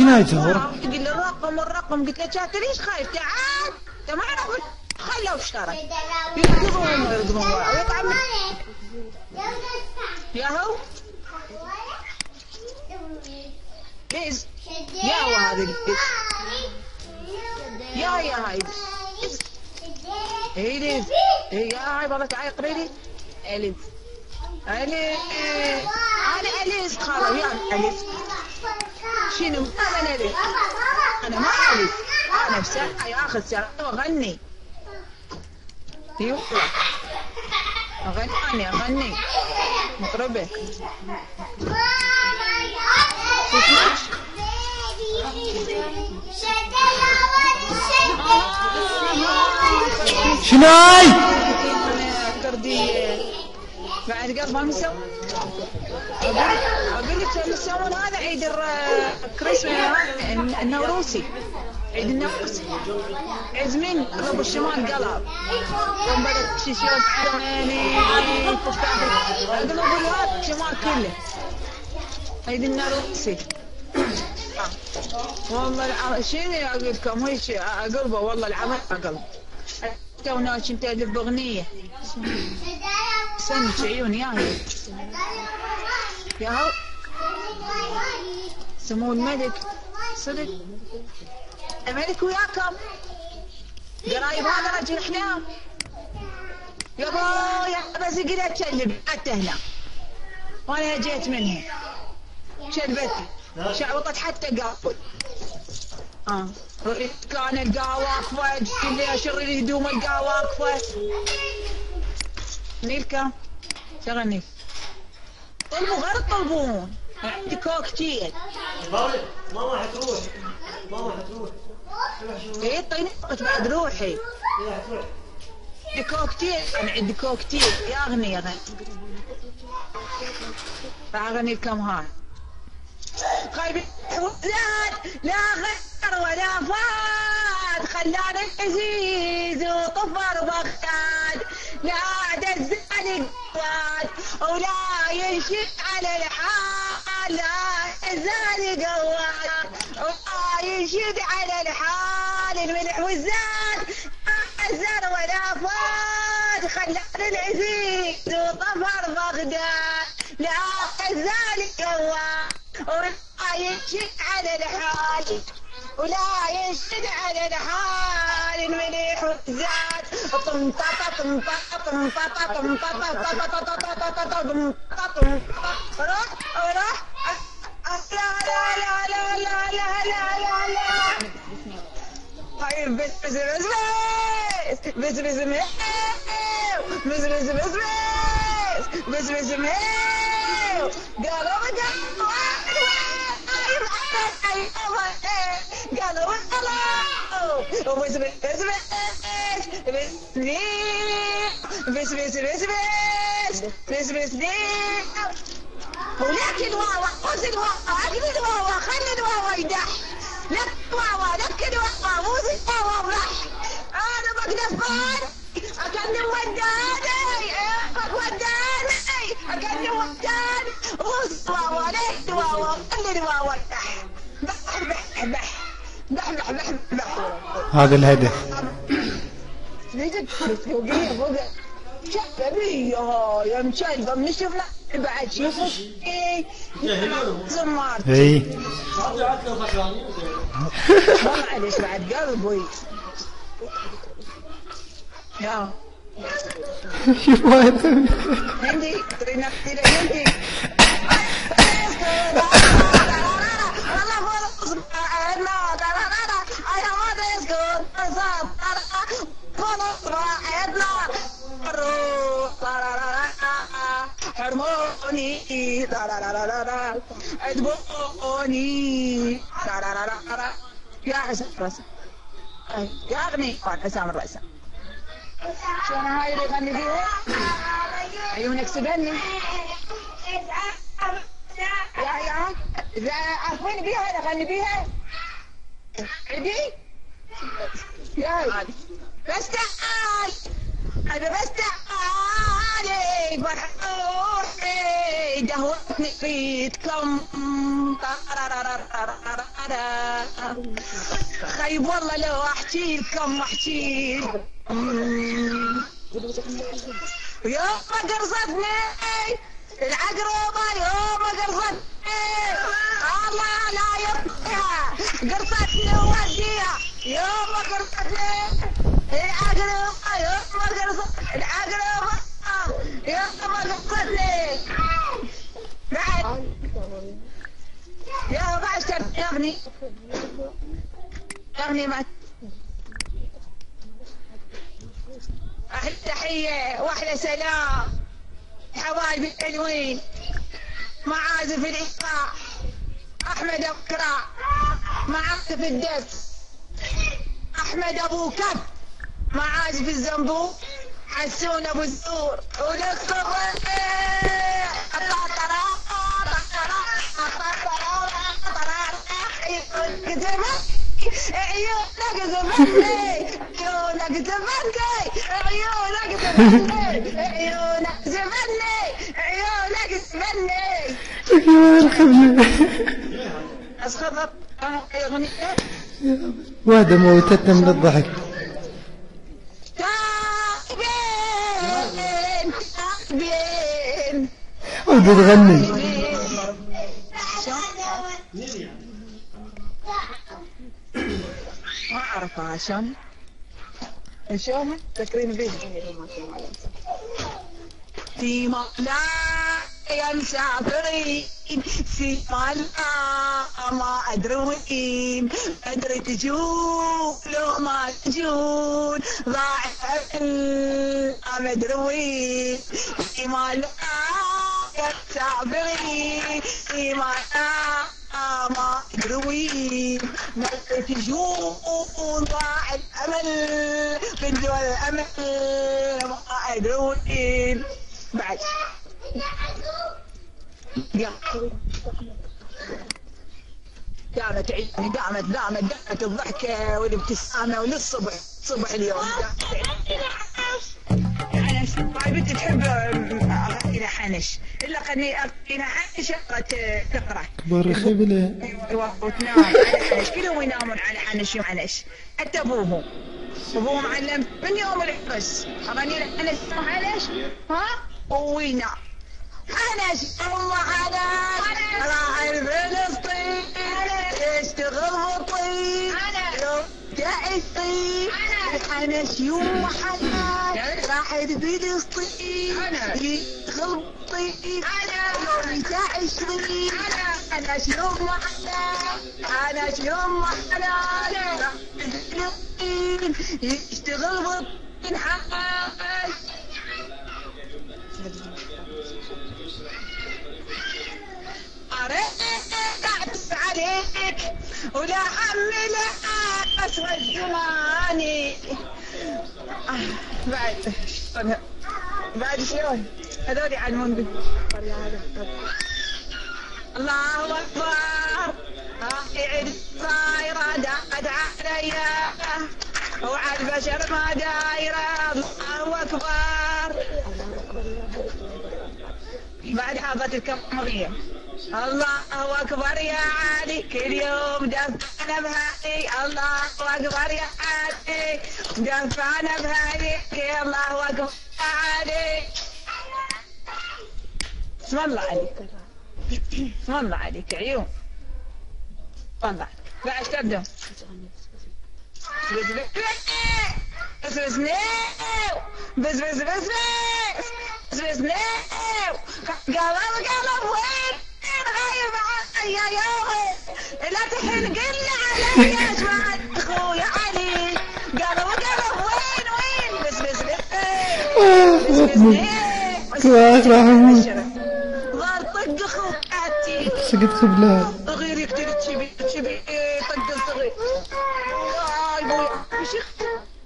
شنو هاي تهور؟ قل لي الرقم قلت له انت ليش خايف؟ تعال انت ما اعرف خله واشترى يرقضون ويطعم يا هو ليز يا هو هذا يا هاي اي ليز يا هاي والله تعال قريبي اليز انا اليز خاله وياك اليز شنو انا اليز انا ما اليز انا بساعه ياخذ ساعه واغني يلا اغني مطربه شنو هاي؟ بعد قبل ما نسوي اقول لك يسوون هذا عيد الكريسماس النوروسي عيد النوروسي عزمين رب الشمال قلب يوم بدأت شيشات عيني اقول له الشمال كله عيد النوروسي والله شنو اقول لكم هيك اقلبه والله العظيم اقلب تونا كنت الف باغنيه سنك عيون يا هو سمو الملك صدق الملك وياكم قرايب هذا رجل احنا يابا بس قلت كلب حتى هنا وانا جيت منها شلبتي شعبطت حتى قاقل كان القهوة واقفة تقول لي اشر لي هدوم القهوة واقفة نيلكم شغل نيل طلبوا غير تطلبون عندي كوكتيل ماما حتروح ايه طينقت بعد روحي عندي كوكتيل انا عندي كوكتيل يا اغني اغني لكم هاي خايبين لا غير ولا فات خلاني عزيز وطفر بغداد لا دزاني قواد ولا ينشد على الحال لا يزاني قواد ولا ينشد على الحال الملح والزاد زر ولا فات خلاني العزيز وطفر بغداد لا يزاني قواد ولا ينشد على الحال ولا ينشد على الحال المليح والزاد روح لا هاي بس قالوا بس ولكن واوا وزن واوا اقلد واوا خلي واوا يدح لك واوا لك واوا مو زي واوا راح انا بقدفان اكلم وداني اكلم وداني وز واوا لك واوا خلي واوا يدح بح هذا الهدف نجد فوقيه فوق شبابيه يا مشلبه من شفنا بعد شوفوا ايه زمارت اي معلش بعد قلبي يا شوف هذا عندي ترينا عندي حرموني عذبوني يا حسام الرسم يا اغني حسام الرسم شنو هاي اللي غني فيها عيونك سبني يا اذا عارفين بيها اغني بيها عدي يا بس تعال انا بس تعال علي فرحوحي دهوتني ريدكم خيب والله لو احكي لكم احكي يوم ما قرصتني العقربة يوم ما قرصتني الله لا يرضيها قرصتني ووديها يوم ما قرصتني العقربة يوم ما قرصتني العقربة يوم ما قرصتني بعد يا بعد اغني اغني ما احلى تحية واحلى سلام حبايبي الحلوين معازف الايقاع احمد ابو كراع معازف الدف احمد ابو كف معازف الزنبوق حسون ابو الزور ولك عيونك زمني عيونك زمني عيونك زمني عيونك زمني عيونك زمني يا رحمنا اسخطت اغنية وهذا موتتنا من الضحك. تعبين تعبين ودي تغني ما اعرفها شلون شلون تذكرين بيه فيما لا ينسافرين فيما لا ما ادري وين ادري تجون لو ما تجون ضاع ما ادري وين فيما لا ينسافرين فيما لا ما ادري وين ما تجون ضاع الامل بندو الامل ما ادري وين بعد دامت عيني دامت الضحكة والابتسامة وللصبح صبح اليوم حنش هاي بنتي تحب أغاني حنش إلا قني أغاني حنش تقرأ بارك خبله وتنام على حنش كلهم ينامون على حنش وحنش حتى أبوهم معلم من يوم الحرس أغاني حنش حنش ها وينام حنش حنش راعي فلسطين يشتغل بطيء لو جاء الطيب حنش يوم حنان راحت فلسطين يشتغل بطيء لو جاء الشريف حنش يوم حنان حنش يوم حنان راحت فلسطين يشتغل بطيء حنش أرقعت عليك ولا حملك أسوى الزماني بعد شلون هذولي علمون بي الله أكبر يعيد صايرة دعت عليا وعلى البشر ما دايرة الله أكبر بعد حافظت الكمرية الله أكبر يا علي كل يوم دفعنا بهالي الله أكبر يا علي دفعنا بهالي الله أكبر يا علي اسم الله عليك اسم الله عليك عيون والله بعد تبدأ بس بس ناو بس بس بس بس بس ناو قلب وين غايب يا يومي لا تحن قل علي يا جماعة اخويا علي قلب وين بس بس بس بس بس ظل طق اخواتي سقط خبلها صغير يقتل تشبي طق الصغير ابويا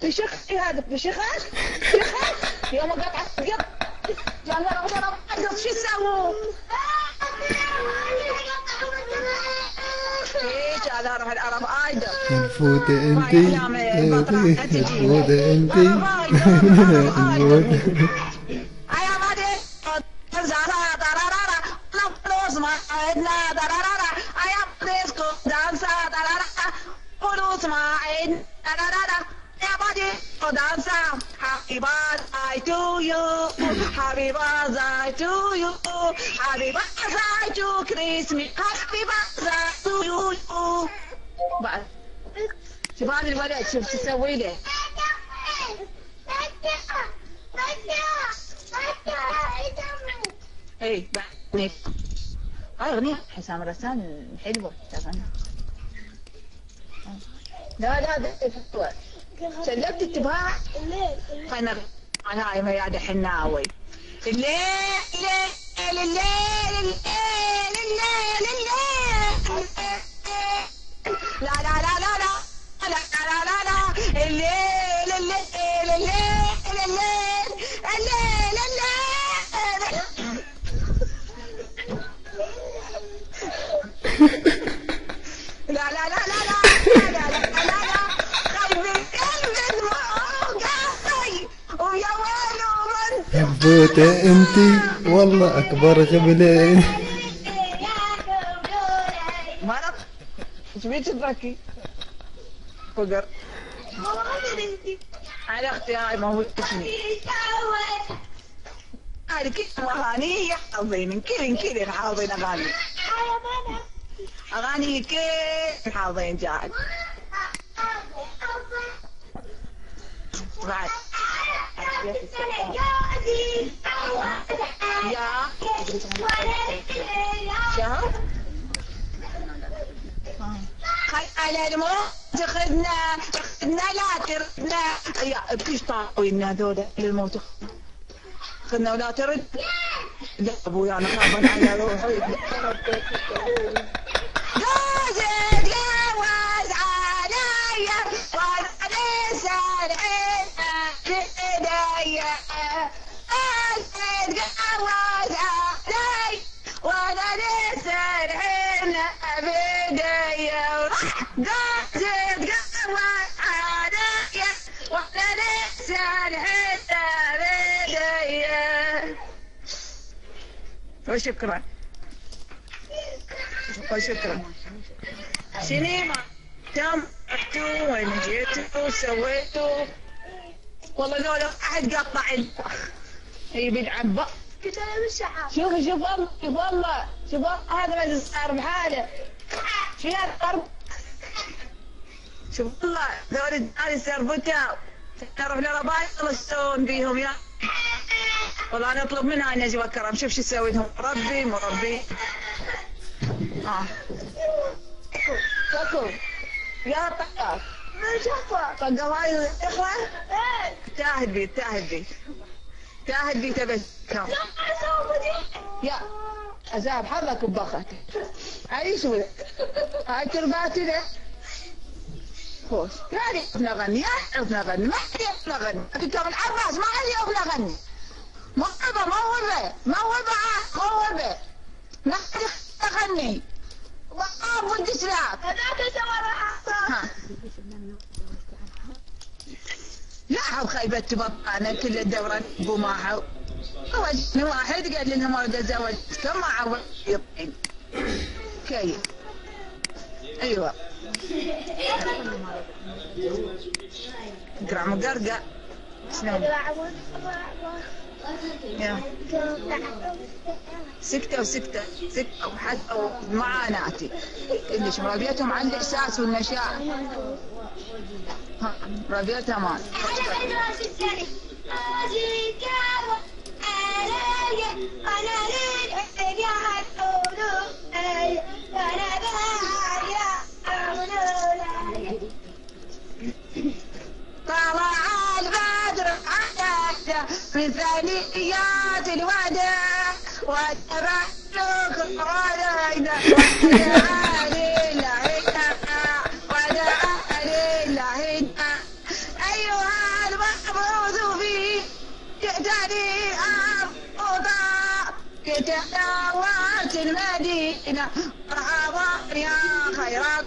بشيخ هذا بشيخات يوم قطع قط يعني انا قط شو يسووا ايش هذا راح العرب ايضا الفوت انتي الفوت انتي الفوت smiling. Da da da da. Everybody go dance now. Happy birthday to you. Happy birthday to you. Happy birthday to Christmas. Happy birthday to you. بعد شوف هذا الولد شوف شو تسوي له. اي بعد هاي اغنية حسام رسام حلوة تغني. لا لا سلبت التباع. خلنا هاي ميادة حناوي. الليل الليل الليل الليل الليل الليل. لا لا لا لا لا لا لا لا لا الليل الليل الليل الليل الليل الليل. لا لا لا لا لا لا لا لا لا ويا ويلو من حبوته انتي والله اكبر غبلين. مرض ايش بيك تبكي؟ فقر على اختي هاي موتتني. هذه كل اغاني حافظين كل حافظين اغاني. اغاني كل حافظين جاهد. بعد يا شهر خل على المرأة تاخذنا لا تردنا. يا بكيش طاوينا هذول للموت خذنا ولا ترد. لا ابويا انا خابن على روحي. جوزي تجوز علي وانا لسه بداية. تجوز علي وانا لسه بداية. جوزي تجوز علي وانا لسه بداية. وشكرا وشكرا. سينما تم رحتوا وين جيتوا سويتوا. والله ذولا احد قطع هي بالعبا. شوف والله شوف والله شوف هذا ما صار بحاله. شو هذا الضرب؟ شوف والله ذول هذه سربتها. نروح لربايع الله يسوون بيهم يا. والله انا اطلب منها نجوى كرم. شوف شو تسوي لهم. مربي مربي. كفو يا طقاق طقاق هاي اخوة. تاهد بي تاهد بي تاهد بي تبي كم يا عذاب حظك ببخته. عيش ولك هاي ترباتي له خوش. يا ريت نغني يا ريت نغني ما ريت نغني. انت من عباس ما ريت نغني. موهبة موهبة موهبة ما تغني. وقاف والدسلاك هذاك سوى راح. لا خيبة بطانة كل الدورة ابو معه. زوجني واحد قال لي ما اتزوج كم معه يطعن كيف. ايوه قرع مقرقع شلون. سكتة وسكتة سكتة وحتى ومعاناتي كلش مربيتهم عن الإحساس والنشاء. مربيتها مال. طلع البدر على من ثنيات الوداع وتبعك علينا ودعا أيها المحفوظ في جدري أرضا كتناوات المدينة مرحبا يا خيرك